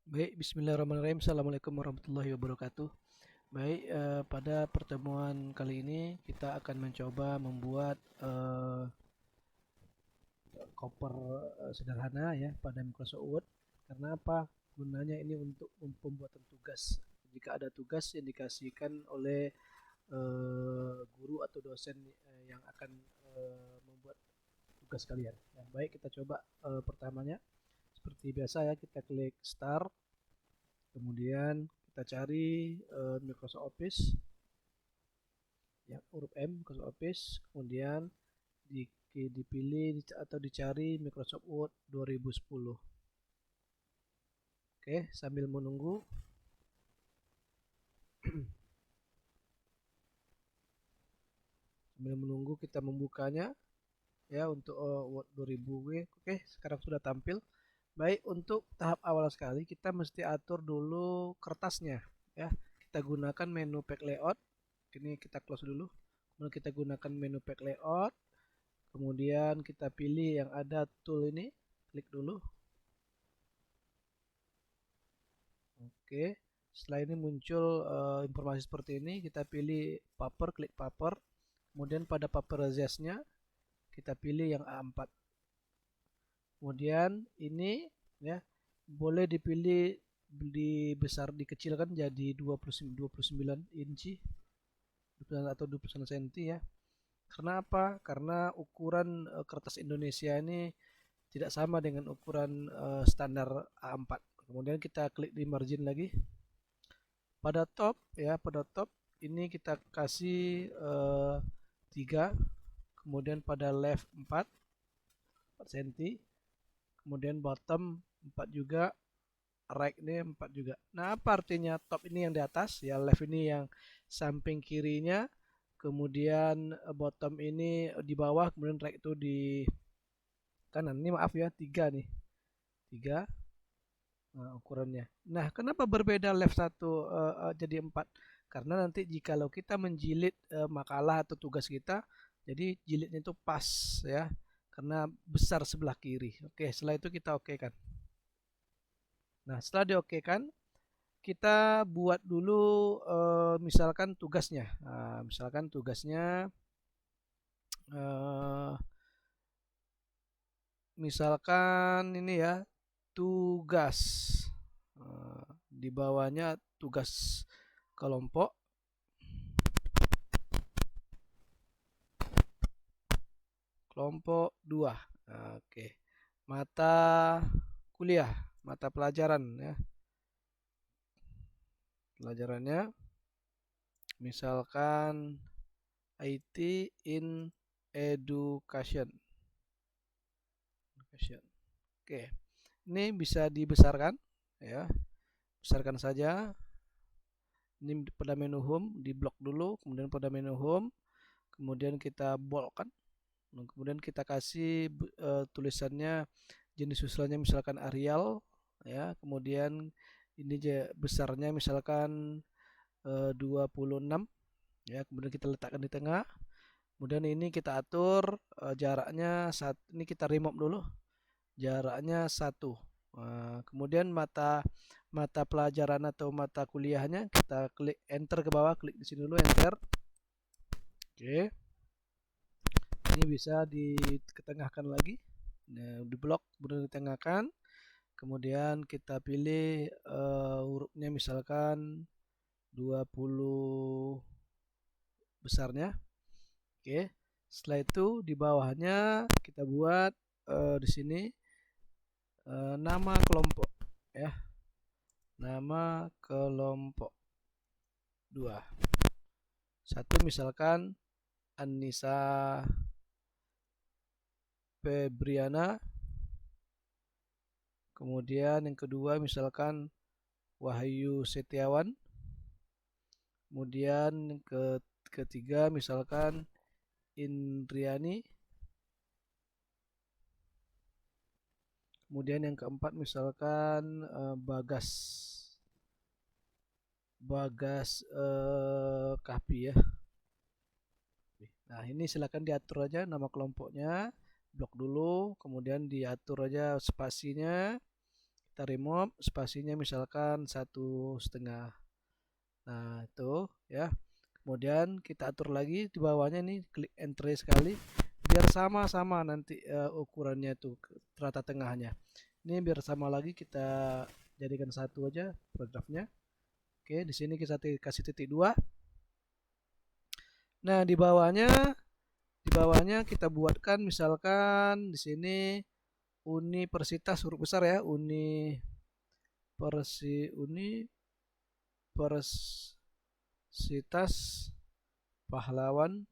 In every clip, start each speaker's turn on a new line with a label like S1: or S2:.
S1: Baik, bismillahirrahmanirrahim. Assalamualaikum warahmatullahi wabarakatuh. Baik, pada pertemuan kali ini kita akan mencoba membuat koper sederhana ya pada Microsoft Word. Karena apa? Gunanya ini untuk pembuatan tugas. Jika ada tugas yang dikasihkan oleh guru atau dosen yang akan membuat tugas kalian. Ya, baik, kita coba pertamanya. Seperti biasa ya, kita klik Start. Kemudian kita cari Microsoft Office, ya, huruf M, Microsoft Office. Kemudian dipilih atau dicari Microsoft Word 2010. Oke, sambil menunggu kita membukanya ya untuk Word 2000. Oke, sekarang sudah tampil. Baik, untuk tahap awal sekali kita mesti atur dulu kertasnya ya. Kita gunakan menu pack layout. Ini kita close dulu. Kemudian kita gunakan menu pack layout. Kemudian kita pilih yang ada tool ini, klik dulu. Oke, setelah ini muncul informasi seperti ini, kita pilih paper, klik paper. Kemudian pada paper size-nya kita pilih yang A4. Kemudian ini ya boleh dipilih dikecilkan jadi 29 inci atau 29 cm ya. Karena apa? Karena ukuran kertas Indonesia ini tidak sama dengan ukuran standar A4. Kemudian kita klik di margin lagi. Pada top ya, pada top ini kita kasih 3. Kemudian pada left 4 cm. Kemudian bottom 4 juga, right ini 4 juga. Nah, apa artinya top ini yang di atas ya, left ini yang samping kirinya, kemudian bottom ini di bawah, kemudian right itu di kanan. Ini maaf ya, 3 nih. 3 ukurannya. Nah, kenapa berbeda left 1 jadi 4? Karena nanti jikalau kita menjilid makalah atau tugas kita, jadi jilidnya itu pas ya. Karena besar sebelah kiri. Oke, setelah itu kita oke kan. Nah, setelah dioke kan, kita buat dulu misalkan tugasnya. Nah, misalkan tugasnya misalkan ini ya, tugas. Di bawahnya tugas kelompok. Kelompok 2. Oke. Mata kuliah, mata pelajaran ya. Pelajarannya misalkan IT in Education. Oke. Ini bisa dibesarkan ya. Besarkan saja. Ini pada menu home, di blok dulu, kemudian pada menu home, kemudian kita bold kan. Kemudian kita kasih tulisannya, jenis susulannya misalkan Arial ya. Kemudian ini besarnya misalkan 26 ya. Kemudian kita letakkan di tengah. Kemudian ini kita atur jaraknya ini kita remove dulu. Jaraknya 1. Kemudian mata pelajaran atau mata kuliahnya kita klik enter ke bawah, klik di sini dulu enter. Oke. Ini bisa diketengahkan lagi. Nah, di blok kemudian ditengahkan. Kemudian kita pilih hurufnya misalkan 20 besarnya. Oke. Setelah itu di bawahnya kita buat di sini nama kelompok ya. Nama kelompok 2. 1 misalkan Anissa Febriana. Kemudian yang kedua misalkan Wahyu Setiawan. Kemudian yang ketiga misalkan Indriani. Kemudian yang keempat misalkan Bagas Kahpi ya. Nah, ini silakan diatur aja nama kelompoknya, blok dulu, kemudian diatur aja spasinya. kita remove spasinya misalkan 1,5. Nah itu ya, kemudian kita atur lagi di bawahnya nih, klik enter sekali biar sama-sama nanti ukurannya itu rata tengahnya. Ini biar sama lagi, kita jadikan satu aja paragrafnya. Oke, di sini kita kasih titik 2. Nah di bawahnya kita buatkan misalkan di sini universitas huruf besar ya, Universitas Pahlawan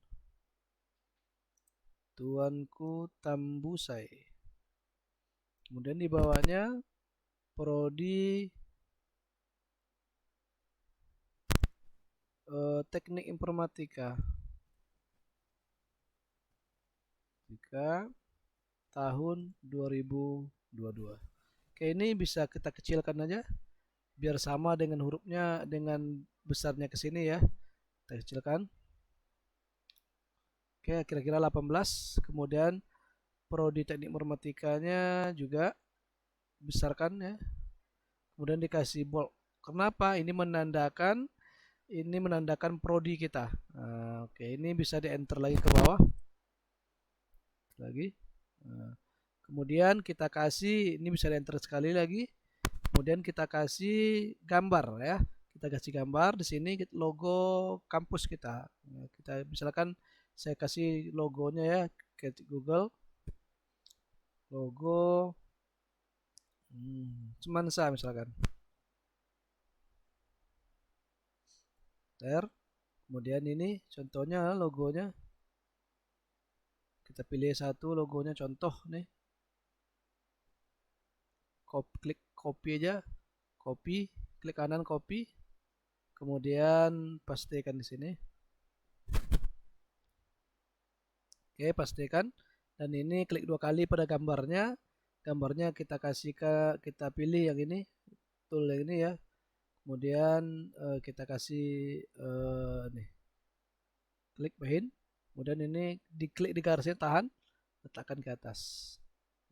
S1: Tuanku Tambusai. Kemudian di bawahnya prodi teknik informatika tahun 2022. Oke, ini bisa kita kecilkan aja biar sama dengan hurufnya, dengan besarnya ke sini ya. Kita kecilkan. Oke, kira-kira 18. Kemudian prodi teknik informatikanya juga besarkan ya. Kemudian dikasih bold. Kenapa? Ini menandakan prodi kita. Nah, oke, ini bisa di enter lagi ke bawah. Lagi. Nah, kemudian kita kasih, ini bisa di enter sekali lagi. Kemudian kita kasih gambar ya. Kita kasih gambar di sini logo kampus kita. Nah, kita misalkan saya kasih logonya ya, ke Google. Logo Semansa misalkan. Kemudian ini contohnya logonya. Kita pilih satu logonya contoh nih. Klik copy aja. Copy, klik kanan copy. Kemudian pastikan di sini. Oke, pastikan. Dan ini klik 2 kali pada gambarnya. Gambarnya kita kita pilih yang ini, tool yang ini ya. Kemudian kita kasih nih, klik behind. Kemudian ini diklik di garisnya, tahan, letakkan ke atas.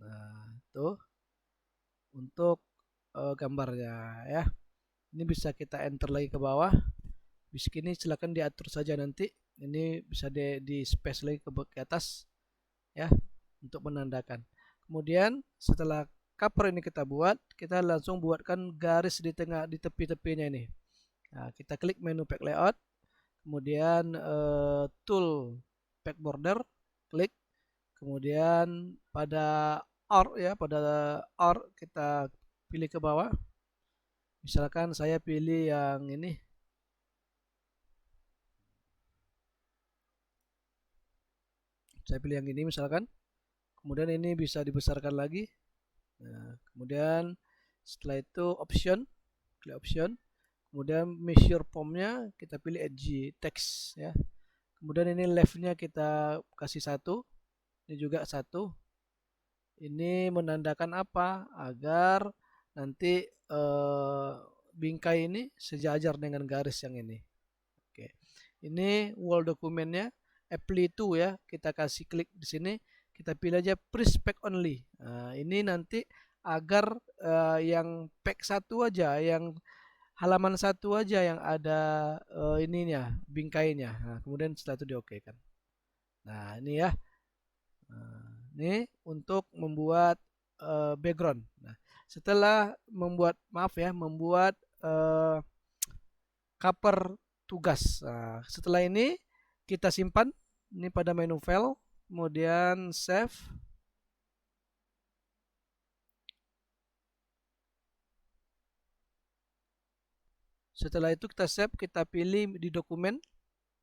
S1: Nah itu untuk gambarnya ya. Ini bisa kita enter lagi ke bawah. Di sini silakan diatur saja nanti. Ini bisa di space lagi ke atas ya, untuk menandakan. Kemudian setelah cover ini kita buat, kita langsung buatkan garis di tengah, di tepi-tepinya ini. Nah, kita klik menu pack layout, kemudian tool pack border, klik, kemudian pada OR ya, pada OR kita pilih ke bawah. Misalkan saya pilih yang ini. Saya pilih yang ini misalkan. Kemudian ini bisa dibesarkan lagi. Nah, kemudian setelah itu option, klik option. Kemudian measure formnya kita pilih edge text ya. Kemudian ini leftnya kita kasih 1. Ini juga 1. Ini menandakan apa? Agar nanti bingkai ini sejajar dengan garis yang ini. Oke. Ini Word dokumennya, apply to ya. Kita kasih klik di sini. Kita pilih aja press pack only. Nah, ini nanti agar yang pack 1 aja, yang halaman 1 aja yang ada ininya, bingkainya. Nah, kemudian setelah itu di-oke kan. Nah, ini ya. Nah, ini untuk membuat background. Nah, setelah membuat cover tugas. Nah, setelah ini kita simpan ini pada menu file, kemudian save. Setelah itu kita save, kita pilih di dokumen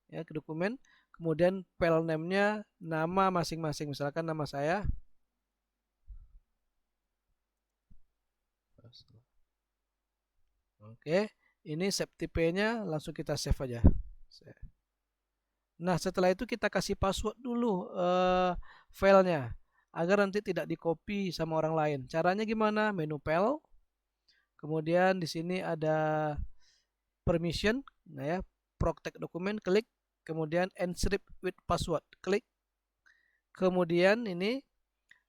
S1: ya, ke dokumen, kemudian file name-nya nama masing-masing, misalkan nama saya. Oke, ini save tipe-nya langsung kita save aja. Nah, setelah itu kita kasih password dulu filenya agar nanti tidak di-copy sama orang lain. Caranya gimana? Menu file. Kemudian di sini ada permission, nah ya, protect dokumen, klik. Kemudian encrypt with password, klik. Kemudian ini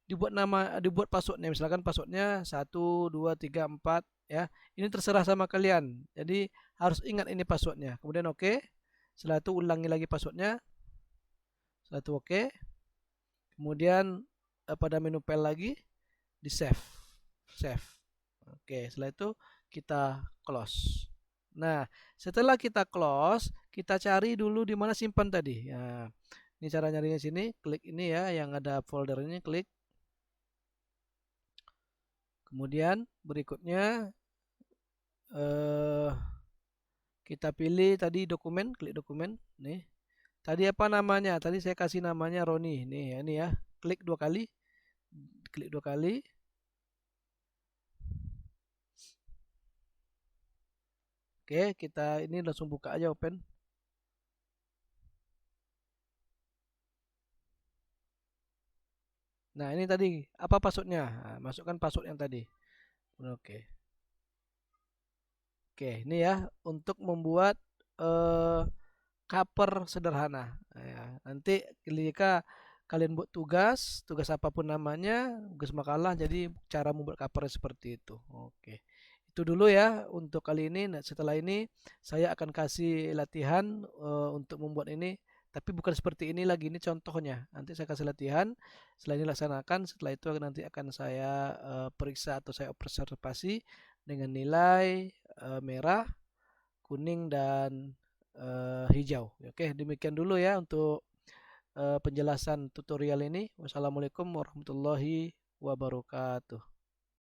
S1: dibuat passwordnya, misalkan passwordnya 1 2 3 4 ya. Ini terserah sama kalian, jadi harus ingat ini passwordnya. Kemudian oke, setelah itu ulangi lagi passwordnya, setelah itu oke, kemudian pada menu file lagi di save. Oke, setelah itu kita close. Nah, setelah kita close, kita cari dulu di mana simpan tadi. Nah, ini cara nyarinya sini, klik ini ya, yang ada folder ini, klik. Kemudian berikutnya kita pilih tadi dokumen, klik dokumen. Nih, tadi apa namanya? Tadi saya kasih namanya Roni. Nih, ini ya, klik 2 kali, klik 2 kali. Oke, kita ini langsung buka aja, open. Nah, ini tadi apa passwordnya? Nah, masukkan password yang tadi. Oke. Oke, ini ya untuk membuat eh, cover sederhana. Nah, ya, nanti ketika kalian buat tugas apapun namanya, tugas makalah, jadi cara membuat cover seperti itu. Oke. Itu dulu ya untuk kali ini. Nah, setelah ini saya akan kasih latihan untuk membuat ini, tapi bukan seperti ini lagi, ini contohnya. Nanti saya kasih latihan, setelah ini laksanakan, setelah itu nanti akan saya periksa atau saya observasi dengan nilai merah, kuning dan hijau. Oke, demikian dulu ya untuk penjelasan tutorial ini. Wassalamualaikum warahmatullahi wabarakatuh.